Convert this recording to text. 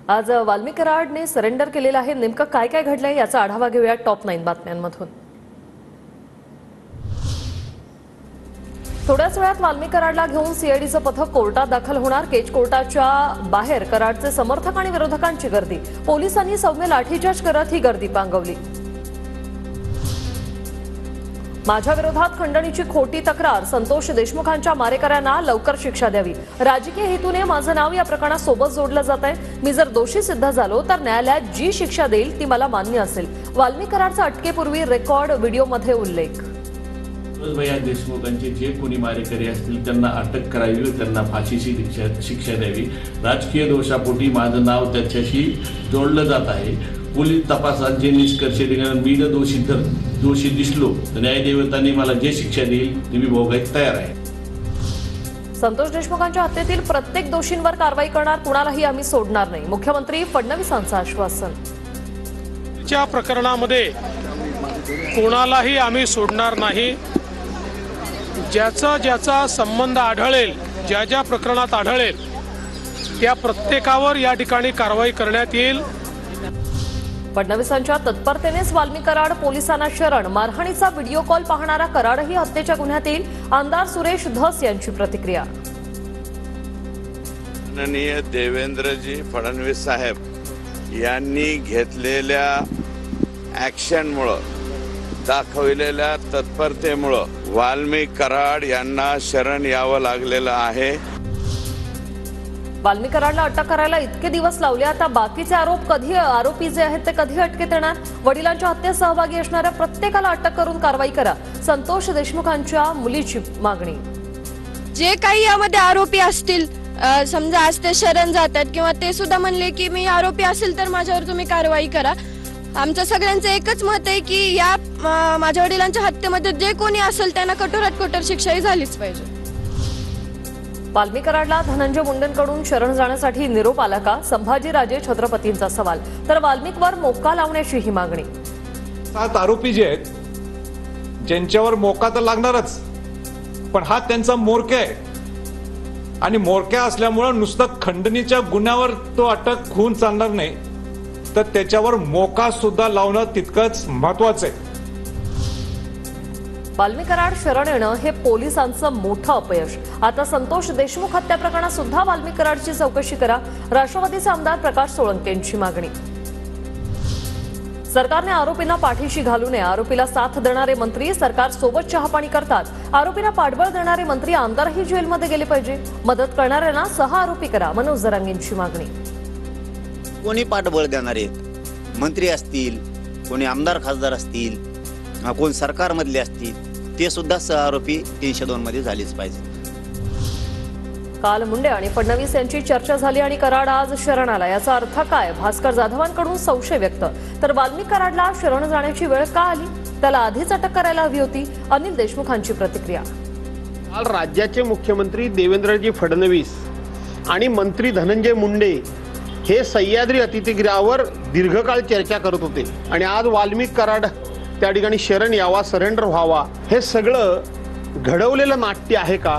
आज वाल्मिक कराडने सरेंडर केलेलं आहे। नेमकं काय काय घडलंय याचा आढावा घेऊया टॉप 9 बातम्यांमधून। थोड्याच वेळात वाल्मिक कराडला घेऊन सीआयडीचं पथक कोर्टात दाखल होणार। केज कोर्टाच्या बाहेर कराडचे समर्थक आणि विरोधकांची गर्दी। पोलिसांनी सौम्य लाठीचार्ज करत ही गर्दी पांगवली। माझ्या विरोधात खंडणीची खोटी तक्रार। संतोष देशमुखांच्या मारेकऱ्यांना लवकर शिक्षा द्यावी। राजकीय हेतूने माझं नाव या प्रकरणात सोबत जोडलं जात आहे। मी जर दोषी सिद्ध झालो तर न्यायालयात जी शिक्षा देईल ती मला मान्य असेल। वाल्मिक कराडचा अटकेपूर्वी रेकॉर्ड व्हिडिओमध्ये उल्लेख। भैया देशमुखांचे जे कोणी मारेकरी असतील त्यांना अटक करावी व त्यांना फाशीची शिक्षा द्यावी। राजकीय दोषापोटी माझं नाव त्याच्याशी जोडलं जात आहे। पोलीस तपासात जे निष्कर्ष दिल्यानंतर मी दोषी दिसलो तर न्यायदेवतांनी मला जे शिक्षा देईल ती मी भोगायला तयार आहे। संतोष देशमुखांच्या हत्येतील प्रत्येक दोषींवर कारवाई करणार, कुणालाही आम्ही सोडणार नाही। मुख्यमंत्री फडणवीसांचं आश्वासन। या प्रकरणामध्ये कोणालाही आम्ही सोडणार नाही। ज्याचा संबंध आढळेल, ज्या प्रकरणात आढळेल त्या प्रत्येकावर या ठिकाणी कारवाई करण्यात येईल। फडणवीसांच्या तत्परतेनेच वाल्मिक कराड पोलिसांना शरण। मारहाणीचा व्हिडिओ कॉल पाहणारा कराडही हत्येच्या गुन्ह्यात येईल। आमदार सुरेश धस यांची प्रतिक्रिया। माननीय देवेंद्रजी फडणवीस साहेब यांनी घेतलेल्या ॲक्शनमुळे, दाखवलेल्या तत्परतेमुळे वाल्मिक कराड यांना शरण यावं लागलेलं आहे। वाल्मिक कराडला अटक करायला इतके दिवस लावले, आता बाकीचे आरोपी जे आहेत ते कधी अटकेत येणार? वडिलांच्या हत्येत सहभागी असणाऱ्या प्रत्येकाला अटक करून कारवाई करा, संतोष देशमुखांच्या मुलीची मागणी। जे काही यामध्ये आरोपी असतील, समजा आज ते शरण जातात किंवा ते सुद्धा म्हणले की मी आरोपी असेल तर माझ्यावर तुम्ही कारवाई करा। आमचं सगळ्यांचं एकच मत आहे की या माझ्या वडिलांच्या हत्येमध्ये जे कोणी असेल त्यांना कठोरात कठोर शिक्षाही झालीच पाहिजे। वाल्मिक कराडला धनंजय मुंडेंकडून शरण जाण्यासाठी निरोप आला का? संभाजीराजे छत्रपतींचा सवाल। तर वाल्मिकवर मोक्का लावण्याची ही मागणी। 7 आरोपी जे आहेत ज्यांच्यावर मोक्का तर लागणारच, पण हा त्यांचा मोरक्या आहे आणि मोरक्या असल्यामुळे नुसतं खंडणीच्या गुन्ह्यावर तो अटक होऊन चालणार नाही, तर त्याच्यावर मोका सुद्धा लावणं तितकंच महत्वाचं आहे। वाल्मिक कराड शरण येणं हे पोलिसांचं मोठं अपयश। आता संतोष देशमुख हत्या प्रकरणात सुद्धा वाल्मिक कराडची चौकशी करा, राष्ट्रवादीचे आमदार प्रकाश सोळंकेंची मागणी। सरकारने आरोपींना पाठीशी घालू नये। आरोपीला साथ देणारे मंत्री सरकार सोबत चहापाणी करतात। आरोपींना पाठबळ देणारे मंत्री आमदारही जेलमध्ये गेले पाहिजे। मदत करणाऱ्यांना आरोपी करा, मनोज जरांगेंची मागणी। कोणी पाठबळ देणारे मंत्री असतील, कोणी आमदार खासदार असतील, कोण सरकारमधले असतील, ते सुद्धा सहआरोपी 302 मध्ये झालेच पाहिजे। काल मुंडे आणि फडणवीस यांची चर्चा झाली आणि कराड आज शरण आला, याचा अर्थ काय? भास्कर जाधवांकडून संशय व्यक्त। तर वाल्मिक कराडला शरण जाण्याची वेळ का आली? त्याला आधीच अटक करायला हवी होती, अनिल देशमुखांची प्रतिक्रिया। काल राज्याचे मुख्यमंत्री देवेंद्रजी फडणवीस आणि मंत्री धनंजय मुंडे हे सह्याद्री अतिथीगृहावर दीर्घकाळ चर्चा करत होते आणि आज वाल्मिक कराड त्या ठिकाणी शरण यावा, सरेंडर व्हावा, हे सगळं घडवलेलं नाट्य आहे का?